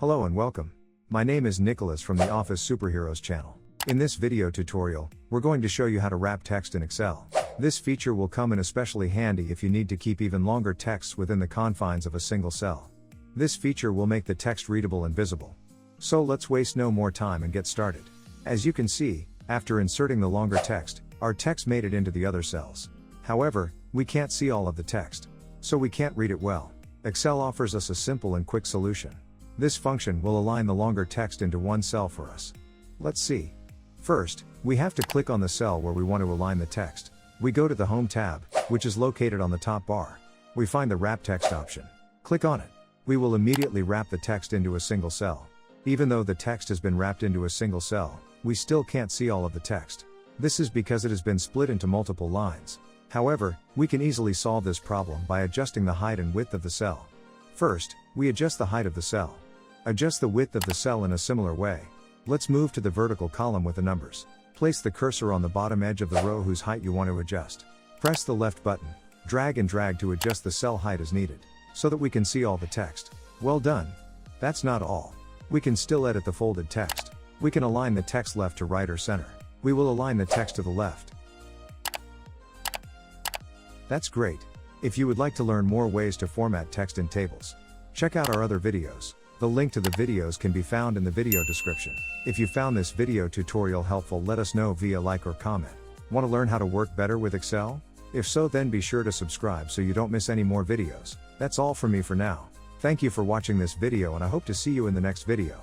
Hello and welcome. My name is Nicholas from the Office Superheroes channel. In this video tutorial, we're going to show you how to wrap text in Excel. This feature will come in especially handy if you need to keep even longer texts within the confines of a single cell. This feature will make the text readable and visible. So let's waste no more time and get started. As you can see, after inserting the longer text, our text made it into the other cells. However, we can't see all of the text, so we can't read it well. Excel offers us a simple and quick solution. This function will align the longer text into one cell for us. Let's see. First, we have to click on the cell where we want to align the text. We go to the Home tab, which is located on the top bar. We find the Wrap Text option. Click on it. We will immediately wrap the text into a single cell. Even though the text has been wrapped into a single cell, we still can't see all of the text. This is because it has been split into multiple lines. However, we can easily solve this problem by adjusting the height and width of the cell. First, we adjust the height of the cell. Adjust the width of the cell in a similar way. Let's move to the vertical column with the numbers. Place the cursor on the bottom edge of the row whose height you want to adjust. Press the left button, drag and drag to adjust the cell height as needed, so that we can see all the text. Well done. That's not all. We can still edit the folded text. We can align the text left to right or center. We will align the text to the left. That's great. If you would like to learn more ways to format text in tables, check out our other videos. The link to the videos can be found in the video description. If you found this video tutorial helpful, let us know via like or comment. Want to learn how to work better with Excel? If so, then be sure to subscribe so you don't miss any more videos. That's all from me for now. Thank you for watching this video and I hope to see you in the next video.